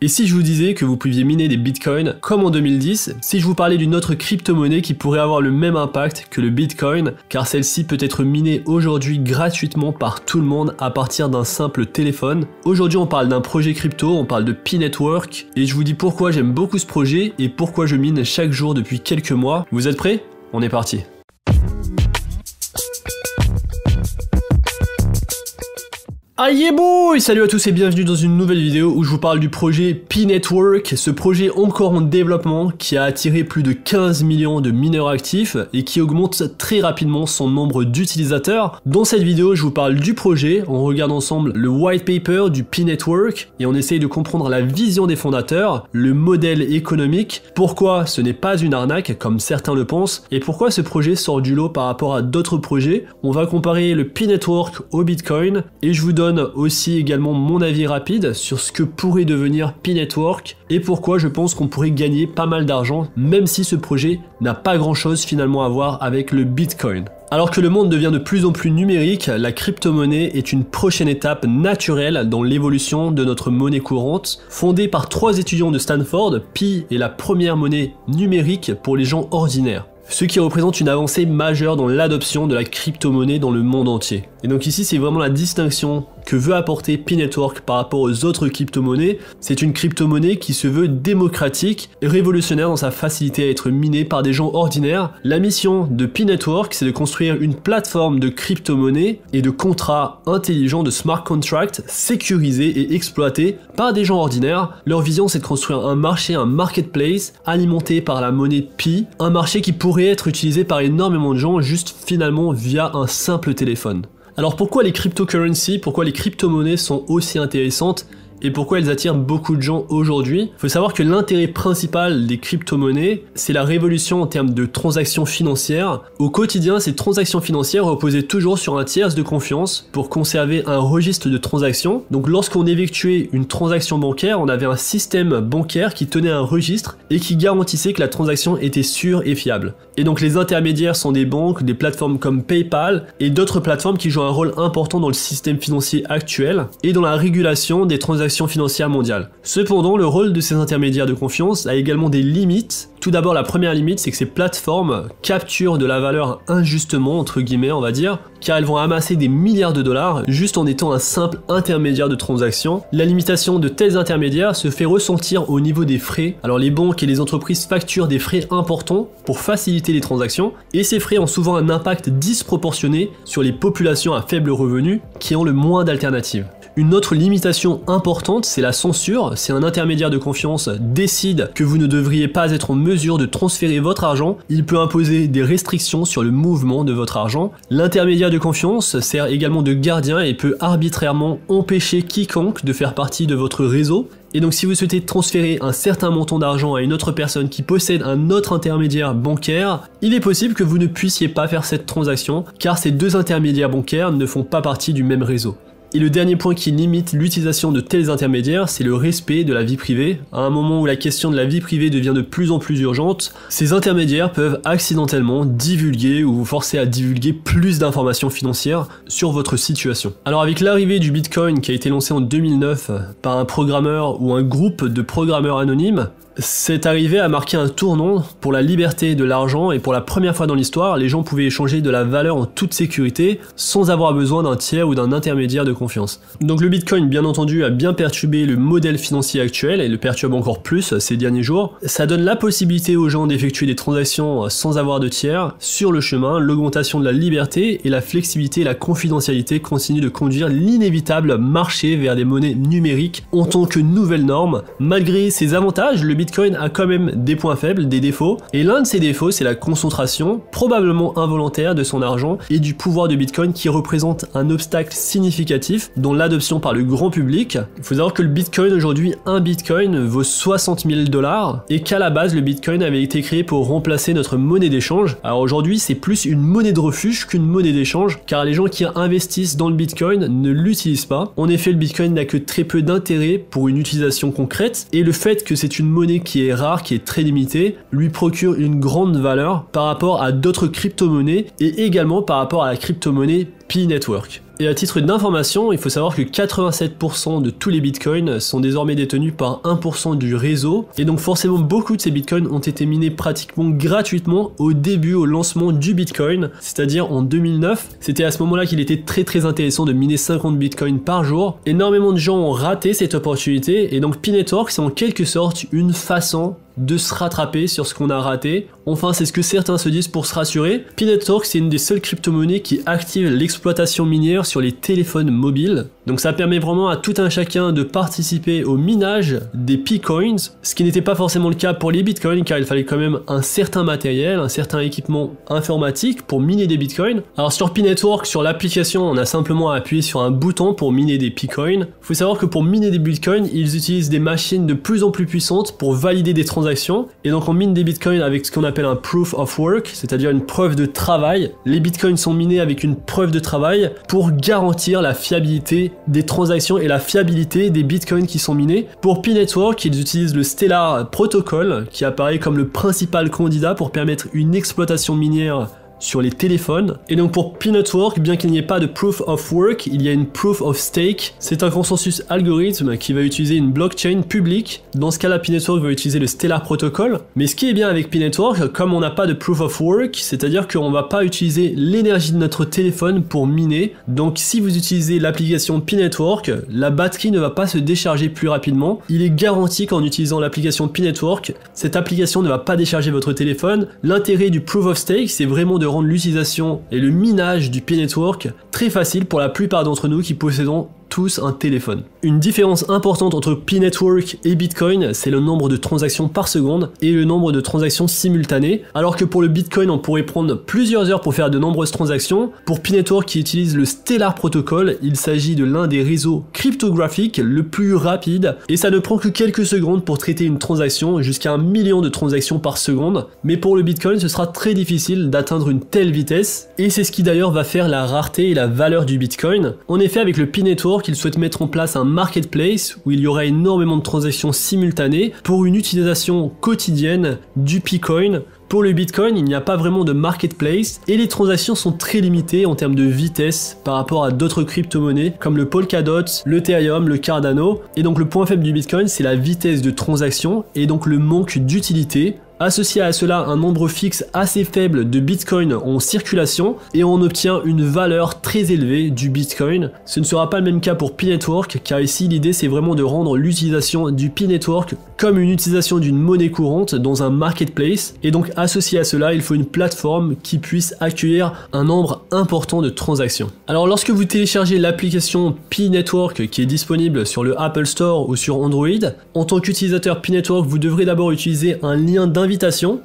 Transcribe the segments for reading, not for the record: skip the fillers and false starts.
Et si je vous disais que vous pouviez miner des bitcoins comme en 2010, si je vous parlais d'une autre crypto-monnaie qui pourrait avoir le même impact que le bitcoin, car celle-ci peut être minée aujourd'hui gratuitement par tout le monde à partir d'un simple téléphone. Aujourd'hui on parle d'un projet crypto, on parle de Pi-Network, et je vous dis pourquoi j'aime beaucoup ce projet et pourquoi je mine chaque jour depuis quelques mois. Vous êtes prêts? On est parti. Aïe boy! Salut à tous et bienvenue dans une nouvelle vidéo où je vous parle du projet Pi-Network, ce projet encore en développement qui a attiré plus de 15 millions de mineurs actifs et qui augmente très rapidement son nombre d'utilisateurs. Dans cette vidéo, je vous parle du projet, on regarde ensemble le white paper du Pi-Network et on essaye de comprendre la vision des fondateurs, le modèle économique, pourquoi ce n'est pas une arnaque comme certains le pensent et pourquoi ce projet sort du lot par rapport à d'autres projets. On va comparer le Pi-Network au Bitcoin et je vous donne aussi également mon avis rapide sur ce que pourrait devenir Pi-Network et pourquoi je pense qu'on pourrait gagner pas mal d'argent même si ce projet n'a pas grand chose finalement à voir avec le Bitcoin. Alors que le monde devient de plus en plus numérique, la crypto-monnaie est une prochaine étape naturelle dans l'évolution de notre monnaie courante. Fondée par 3 étudiants de Stanford, Pi est la première monnaie numérique pour les gens ordinaires, ce qui représente une avancée majeure dans l'adoption de la crypto-monnaie dans le monde entier. Et donc ici c'est vraiment la distinction que veut apporter Pi-Network par rapport aux autres crypto-monnaies. C'est une crypto-monnaie qui se veut démocratique et révolutionnaire dans sa facilité à être minée par des gens ordinaires. La mission de Pi-Network, c'est de construire une plateforme de crypto-monnaie et de contrats intelligents, de smart contracts sécurisés et exploités par des gens ordinaires. Leur vision, c'est de construire un marché, un marketplace alimenté par la monnaie Pi, un marché qui pourrait être utilisé par énormément de gens juste finalement via un simple téléphone. Alors pourquoi les cryptocurrencies, pourquoi les crypto-monnaies sont aussi intéressantes et pourquoi elles attirent beaucoup de gens aujourd'hui? Il faut savoir que l'intérêt principal des crypto-monnaies, c'est la révolution en termes de transactions financières. Au quotidien, ces transactions financières reposaient toujours sur un tiers de confiance pour conserver un registre de transactions. Donc lorsqu'on effectuait une transaction bancaire, on avait un système bancaire qui tenait un registre et qui garantissait que la transaction était sûre et fiable. Et donc les intermédiaires sont des banques, des plateformes comme PayPal et d'autres plateformes qui jouent un rôle important dans le système financier actuel et dans la régulation des transactions financières mondiales. Cependant, le rôle de ces intermédiaires de confiance a également des limites. Tout d'abord, la première limite, c'est que ces plateformes capturent de la valeur injustement, entre guillemets, on va dire, car elles vont amasser des milliards de dollars juste en étant un simple intermédiaire de transaction. La limitation de tels intermédiaires se fait ressentir au niveau des frais. Alors les banques et les entreprises facturent des frais importants pour faciliter les transactions, et ces frais ont souvent un impact disproportionné sur les populations à faible revenu qui ont le moins d'alternatives. Une autre limitation importante, c'est la censure. Si un intermédiaire de confiance décide que vous ne devriez pas être en mesure de transférer votre argent, il peut imposer des restrictions sur le mouvement de votre argent. L'intermédiaire de confiance sert également de gardien et peut arbitrairement empêcher quiconque de faire partie de votre réseau. Et donc si vous souhaitez transférer un certain montant d'argent à une autre personne qui possède un autre intermédiaire bancaire, il est possible que vous ne puissiez pas faire cette transaction car ces deux intermédiaires bancaires ne font pas partie du même réseau. Et le dernier point qui limite l'utilisation de tels intermédiaires, c'est le respect de la vie privée. À un moment où la question de la vie privée devient de plus en plus urgente, ces intermédiaires peuvent accidentellement divulguer ou vous forcer à divulguer plus d'informations financières sur votre situation. Alors avec l'arrivée du Bitcoin qui a été lancé en 2009 par un programmeur ou un groupe de programmeurs anonymes, cette arrivée a marqué un tournant pour la liberté de l'argent et pour la première fois dans l'histoire, les gens pouvaient échanger de la valeur en toute sécurité sans avoir besoin d'un tiers ou d'un intermédiaire de confiance. Donc le Bitcoin, bien entendu, a bien perturbé le modèle financier actuel et le perturbe encore plus ces derniers jours. Ça donne la possibilité aux gens d'effectuer des transactions sans avoir de tiers sur le chemin. L'augmentation de la liberté et la flexibilité et la confidentialité continuent de conduire l'inévitable marché vers des monnaies numériques en tant que nouvelle norme. Malgré ces avantages, le Bitcoin a quand même des points faibles, des défauts, et l'un de ces défauts, c'est la concentration, probablement involontaire, de son argent et du pouvoir de Bitcoin qui représente un obstacle significatif dans l'adoption par le grand public. Il faut savoir que le Bitcoin aujourd'hui, un Bitcoin vaut 60 000 $ et qu'à la base, le Bitcoin avait été créé pour remplacer notre monnaie d'échange. Alors aujourd'hui, c'est plus une monnaie de refuge qu'une monnaie d'échange, car les gens qui investissent dans le Bitcoin ne l'utilisent pas. En effet, le Bitcoin n'a que très peu d'intérêt pour une utilisation concrète, et le fait que c'est une monnaie qui est rare, qui est très limitée, lui procure une grande valeur par rapport à d'autres crypto-monnaies et également par rapport à la crypto-monnaie Pi-Network. Et à titre d'information, il faut savoir que 87% de tous les bitcoins sont désormais détenus par 1% du réseau, et donc forcément beaucoup de ces bitcoins ont été minés pratiquement gratuitement au début, au lancement du bitcoin, c'est-à-dire en 2009. C'était à ce moment-là qu'il était très intéressant de miner 50 bitcoins par jour. Énormément de gens ont raté cette opportunité, et donc P-Network, c'est en quelque sorte une façon de se rattraper sur ce qu'on a raté. Enfin, c'est ce que certains se disent pour se rassurer. P-Network, c'est une des seules crypto-monnaies qui active l'exploitation minière sur les téléphones mobiles. Donc ça permet vraiment à tout un chacun de participer au minage des P-Coins, ce qui n'était pas forcément le cas pour les Bitcoins, car il fallait quand même un certain matériel, un certain équipement informatique pour miner des Bitcoins. Alors sur P-Network, sur l'application, on a simplement à appuyer sur un bouton pour miner des P-Coins. Il faut savoir que pour miner des Bitcoins, ils utilisent des machines de plus en plus puissantes pour valider des transactions. Et donc on mine des Bitcoins avec ce qu'on appelle un Proof of Work, c'est-à-dire une preuve de travail. Les Bitcoins sont minés avec une preuve de travail pour garantir la fiabilité des transactions et la fiabilité des bitcoins qui sont minés. Pour P-Network, ils utilisent le Stellar Protocol qui apparaît comme le principal candidat pour permettre une exploitation minière sur les téléphones. Et donc pour P-Network, bien qu'il n'y ait pas de Proof of Work, il y a une Proof of Stake. C'est un consensus algorithme qui va utiliser une blockchain publique. Dans ce cas-là, P-Network va utiliser le Stellar Protocol. Mais ce qui est bien avec P-Network, comme on n'a pas de Proof of Work, c'est-à-dire qu'on ne va pas utiliser l'énergie de notre téléphone pour miner. Donc si vous utilisez l'application P-Network, la batterie ne va pas se décharger plus rapidement. Il est garanti qu'en utilisant l'application P-Network, cette application ne va pas décharger votre téléphone. L'intérêt du Proof of Stake, c'est vraiment de rendre l'utilisation et le minage du P-Network très facile pour la plupart d'entre nous qui possédons tous un téléphone. Une différence importante entre P-Network et Bitcoin, c'est le nombre de transactions par seconde et le nombre de transactions simultanées. Alors que pour le Bitcoin, on pourrait prendre plusieurs heures pour faire de nombreuses transactions. Pour P-Network qui utilise le Stellar Protocol, il s'agit de l'un des réseaux cryptographiques le plus rapide et ça ne prend que quelques secondes pour traiter une transaction, jusqu'à 1 million de transactions par seconde. Mais pour le Bitcoin, ce sera très difficile d'atteindre une telle vitesse et c'est ce qui d'ailleurs va faire la rareté et la valeur du Bitcoin. En effet, avec le P-Network, il souhaite mettre en place un marketplace où il y aura énormément de transactions simultanées pour une utilisation quotidienne du P-Coin. Pour le Bitcoin, il n'y a pas vraiment de marketplace et les transactions sont très limitées en termes de vitesse par rapport à d'autres crypto-monnaies comme le Polkadot, l'Ethereum, le Cardano. Et donc le point faible du Bitcoin, c'est la vitesse de transaction et donc le manque d'utilité. Associé à cela, un nombre fixe assez faible de Bitcoin en circulation et on obtient une valeur très élevée du Bitcoin. Ce ne sera pas le même cas pour P-Network car ici l'idée c'est vraiment de rendre l'utilisation du P-Network comme une utilisation d'une monnaie courante dans un marketplace et donc associé à cela il faut une plateforme qui puisse accueillir un nombre important de transactions. Alors lorsque vous téléchargez l'application P-Network qui est disponible sur le Apple Store ou sur Android, en tant qu'utilisateur P-Network vous devrez d'abord utiliser un lien d'invitation.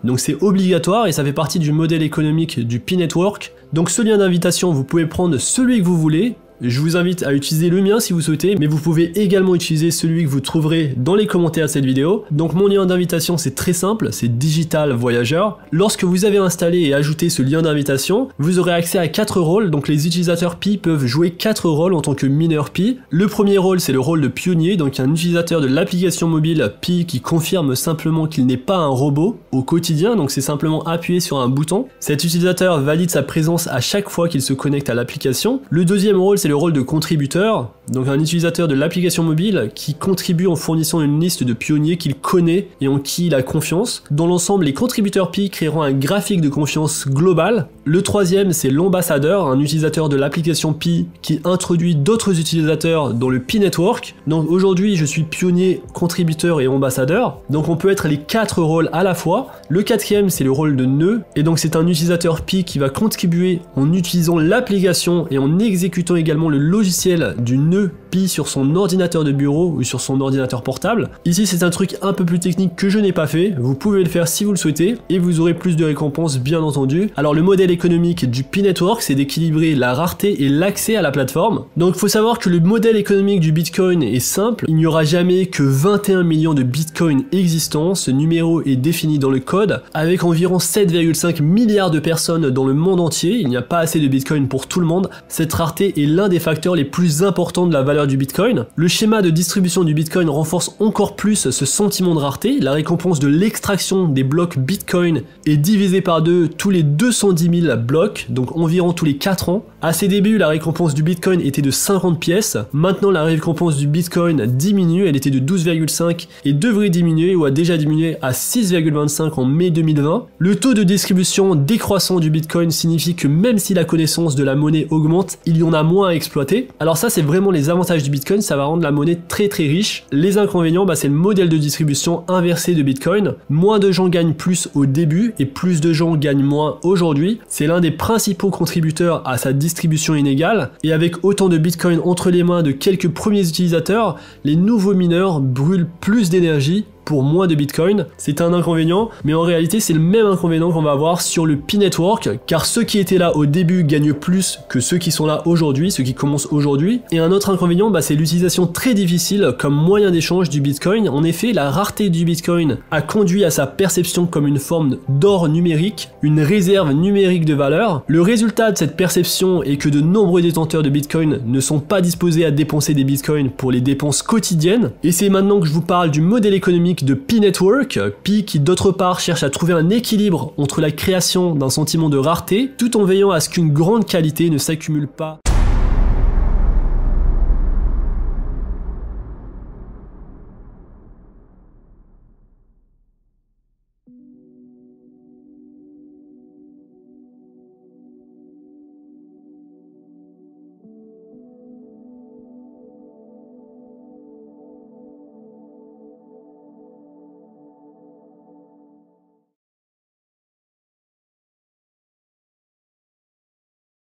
Donc c'est obligatoire et ça fait partie du modèle économique du P-Network. Donc ce lien d'invitation, vous pouvez prendre celui que vous voulez. Je vous invite à utiliser le mien si vous souhaitez, mais vous pouvez également utiliser celui que vous trouverez dans les commentaires de cette vidéo. Donc mon lien d'invitation c'est très simple, c'est Digital Voyageur. Lorsque vous avez installé et ajouté ce lien d'invitation, vous aurez accès à 4 rôles, donc les utilisateurs Pi peuvent jouer 4 rôles en tant que mineur Pi. Le premier rôle c'est le rôle de pionnier, donc un utilisateur de l'application mobile Pi qui confirme simplement qu'il n'est pas un robot au quotidien, donc c'est simplement appuyer sur un bouton. Cet utilisateur valide sa présence à chaque fois qu'il se connecte à l'application. Le deuxième rôle c'est le rôle de contributeur, donc un utilisateur de l'application mobile qui contribue en fournissant une liste de pionniers qu'il connaît et en qui il a confiance. Dans l'ensemble, les contributeurs Pi créeront un graphique de confiance global. Le troisième, c'est l'ambassadeur, un utilisateur de l'application Pi qui introduit d'autres utilisateurs dans le P-Network. Donc aujourd'hui, je suis pionnier, contributeur et ambassadeur. Donc on peut être les 4 rôles à la fois. Le quatrième, c'est le rôle de nœud, et donc c'est un utilisateur Pi qui va contribuer en utilisant l'application et en exécutant également le logiciel du nœud Pi sur son ordinateur de bureau ou sur son ordinateur portable. Ici c'est un truc un peu plus technique que je n'ai pas fait, vous pouvez le faire si vous le souhaitez et vous aurez plus de récompenses bien entendu. Alors le modèle économique du P-Network c'est d'équilibrer la rareté et l'accès à la plateforme. Donc il faut savoir que le modèle économique du Bitcoin est simple, il n'y aura jamais que 21 millions de Bitcoin existants, ce numéro est défini dans le code, avec environ 7,5 milliards de personnes dans le monde entier, il n'y a pas assez de Bitcoin pour tout le monde, cette rareté est l'un des facteurs les plus importants de la valeur valeur du Bitcoin. Le schéma de distribution du Bitcoin renforce encore plus ce sentiment de rareté. La récompense de l'extraction des blocs Bitcoin est divisée par 2 tous les 210 000 blocs, donc environ tous les 4 ans. À ses débuts, la récompense du Bitcoin était de 50 pièces. Maintenant, la récompense du Bitcoin diminue, elle était de 12,5 et devrait diminuer ou a déjà diminué à 6,25 en mai 2020. Le taux de distribution décroissant du Bitcoin signifie que même si la connaissance de la monnaie augmente, il y en a moins à exploiter. Alors ça, c'est vraiment les avantages du Bitcoin, ça va rendre la monnaie très riche. Les inconvénients, c'est le modèle de distribution inversé de Bitcoin. Moins de gens gagnent plus au début et plus de gens gagnent moins aujourd'hui. C'est l'un des principaux contributeurs à sa distribution inégale. Et avec autant de Bitcoin entre les mains de quelques premiers utilisateurs, les nouveaux mineurs brûlent plus d'énergie pour moins de Bitcoin. C'est un inconvénient, mais en réalité c'est le même inconvénient qu'on va avoir sur le P-Network, car ceux qui étaient là au début gagnent plus que ceux qui sont là aujourd'hui, ceux qui commencent aujourd'hui. Et un autre inconvénient, c'est l'utilisation très difficile comme moyen d'échange du Bitcoin. En effet, la rareté du Bitcoin a conduit à sa perception comme une forme d'or numérique, une réserve numérique de valeur. Le résultat de cette perception est que de nombreux détenteurs de Bitcoin ne sont pas disposés à dépenser des Bitcoins pour les dépenses quotidiennes. Et c'est maintenant que je vous parle du modèle économique de P-Network, Pi qui d'autre part cherche à trouver un équilibre entre la création d'un sentiment de rareté tout en veillant à ce qu'une grande qualité ne s'accumule pas.